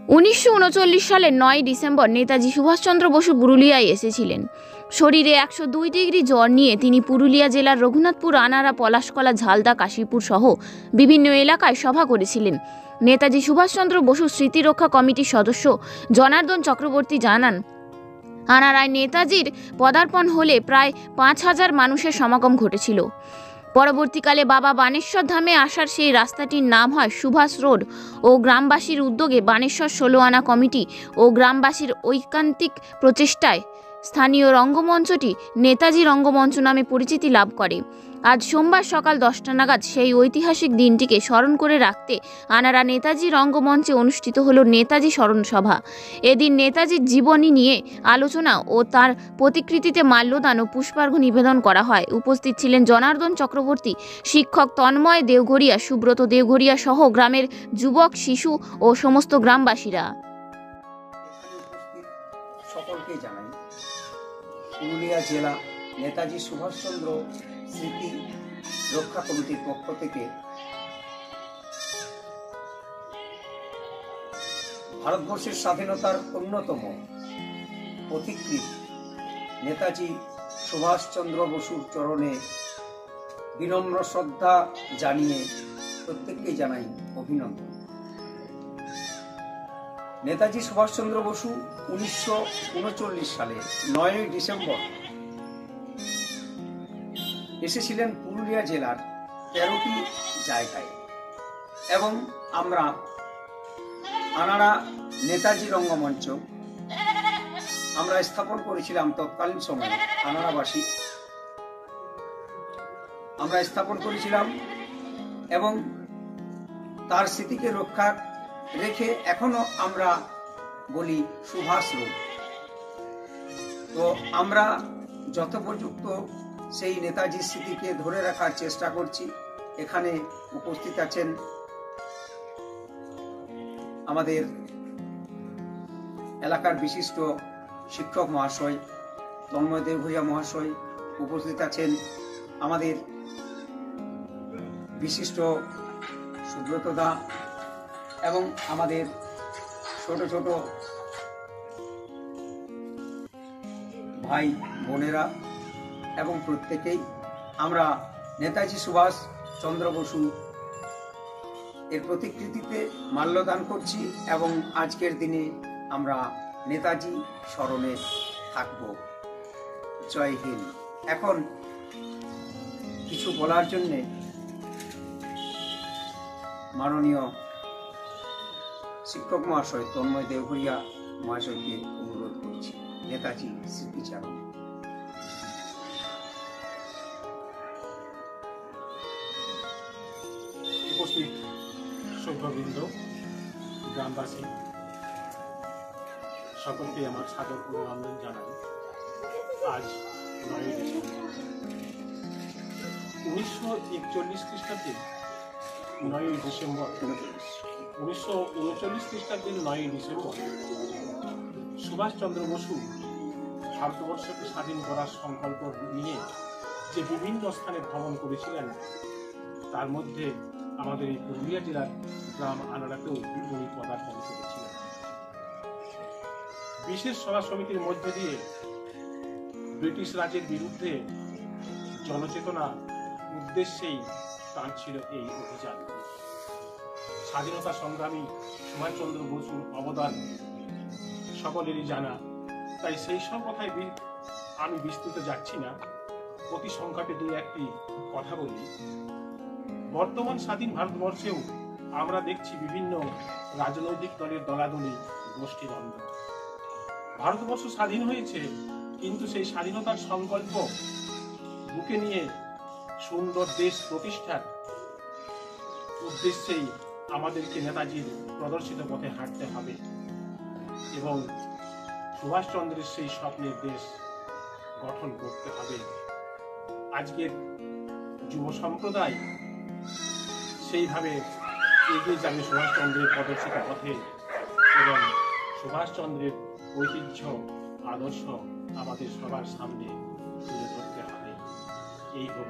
1939 সালের 9 ডিসেম্বর নেতাজি সুভাষচন্দ্র বসু পুরুলিয়ায় এসেছিলেন। শরীরে 102 ডিগ্রি জ্বর নিয়ে তিনি পুরুলিয়া জেলার রঘুনাথপুর, আনাড়া, পলাশকলা, ঝালদা, কাশীপুর সহ বিভিন্ন এলাকায় সভা করেছিলেন। নেতাজি সুভাষচন্দ্র বসু স্মৃতিরক্ষা কমিটির সদস্য জনার্দন চক্রবর্তী জানান, আনাড়ায় নেতাজির পদার্পণ হলে প্রায় 5000 মানুষের সমাগম ঘটেছিল। পরবর্তীকালে বাবা বানেশ্বর ধামে আসার সেই রাস্তাটির নাম হয় সুভাষ রোড ও গ্রামবাসীর উদ্যোগে বানেশ্বর 16 আনা কমিটি ও গ্রামবাসীর ঐকান্তিক প্রচেষ্টায় স্থানীয় রঙ্গমঞ্চটি নেতাজি রঙ্গমঞ্চ নামে পরিচিতি লাভ করে। আজ সোমবার সকাল 10টা নাগাদ সেই ঐতিহাসিক দিনটিকে স্মরণ করে রাখতে আনাড়া নেতাজি রঙ্গমঞ্চে অনুষ্ঠিত হলো নেতাজি স্মরণ সভা। এদিন নেতাজির জীবনী নিয়ে আলোচনা ও তার প্রতিকৃতিতে মাল্যদান ও পুষ্পার্ঘ্য নিবেদন করা হয়। উপস্থিত ছিলেন জনার্দন চক্রবর্তী, শিক্ষক তন্ময় দেওঘরিয়া, সুব্রত দেওঘরিয়া সহ গ্রামের যুবক, শিশু ও সমস্ত গ্রামবাসীরা। সকলকে জানাই পুরুলিয়া জেলা নেতাজি সুভাষচন্দ্র স্মৃতি রক্ষা কমিটির পক্ষ থেকে ভারতবর্ষের স্বাধীনতার অন্যতম পথিকৃৎ নেতাজি সুভাষচন্দ্র বসুর চরণে বিনম্র শ্রদ্ধা জানিয়ে প্রত্যেককে জানাই অভিনন্দন। নেতাজি সুভাষচন্দ্র বসু 1939 সালে 9 ডিসেম্বর এসেছিলেন পুরুলিয়া জেলার 13টি জায়গায় এবং আমরা আনাড়া নেতাজি রঙ্গমঞ্চ আমরা স্থাপন করেছিলাম। তৎকালীন সময়ে আনাড়াবাসী আমরা স্থাপন করেছিলাম এবং তার স্মৃতিকে রক্ষা রেখে এখনো আমরা বলি সুভাষ রোড। তো আমরা যথোপযুক্ত সেই নেতাজির স্মৃতিকে ধরে রাখার চেষ্টা করছি। এখানে উপস্থিত আছেন আমাদের এলাকার বিশিষ্ট শিক্ষক মহাশয় তন্ময় দেওঘরিয়া মহাশয়, উপস্থিত আছেন আমাদের বিশিষ্ট সুব্রত দা এবং আমাদের ছোট ছোট ভাই বোনেরা এবং প্রত্যেকেই আমরা নেতাজি সুভাষ চন্দ্র বসু এর প্রতিকৃতিতে মাল্যদান করছি এবং আজকের দিনে আমরা নেতাজি স্মরণে থাকব। জয় হিন্দ। এখন কিছু বলার জন্যে মাননীয় শিক্ষক মহাশয় তন্ময় দেওঘরিয়া মহাশয়কে অনুরোধ করছি নেতাজি স্মৃতিচারণ। উপস্থিত সভ্যবৃন্দ, গ্রামবাসী সকলকে আমার সাদর অভিনন্দন জানাই। আজ 9 ডিসেম্বর 1941 খ্রিস্টাব্দে 9 ডিসেম্বর 1939 খ্রিস্টাব্দের 9 ডিসেম্বর সুভাষচন্দ্র বসু ভারতবর্ষকে স্বাধীন করার সংকল্প নিয়ে যে বিভিন্ন স্থানে ভ্রমণ করেছিলেন, তার মধ্যে আমাদের এই পুরুলিয়া জেলার গ্রাম আনাড়াতেও উনি পদার্পণ করেছিলেন। বিশেষ সভা সমিতির মধ্যে দিয়ে ব্রিটিশ রাজের বিরুদ্ধে জনচেতনা উদ্দেশ্যেই তার ছিল এই অভিযান। স্বাধীনতা সংগ্রামী সুভাষচন্দ্র বসুর অবদান সকলেরই জানা, তাই সেই সব কথায় আমি বিস্তৃত যাচ্ছি না। অতি সংক্ষেপে দুই একটি কথা বলি। বর্তমান স্বাধীন ভারতবর্ষেও আমরা দেখছি বিভিন্ন রাজনৈতিক দলের দলাদলি, গোষ্ঠীদ্বন্দ্ব। ভারতবর্ষ স্বাধীন হয়েছে, কিন্তু সেই স্বাধীনতার সংকল্প বুকে নিয়ে সুন্দর দেশ প্রতিষ্ঠার উদ্দেশ্যেই আমাদেরকে নেতাজির প্রদর্শিত পথে হাঁটতে হবে এবং সুভাষচন্দ্রের সেই স্বপ্নের দেশ গঠন করতে হবে। আজকের যুব সম্প্রদায় সেইভাবে এগিয়ে যাবে সুভাষচন্দ্রের প্রদর্শিত পথে এবং সুভাষচন্দ্রের ঐতিহ্য আদর্শ আমাদের সবার সামনে তুলে ধরতে হবে। এই হোক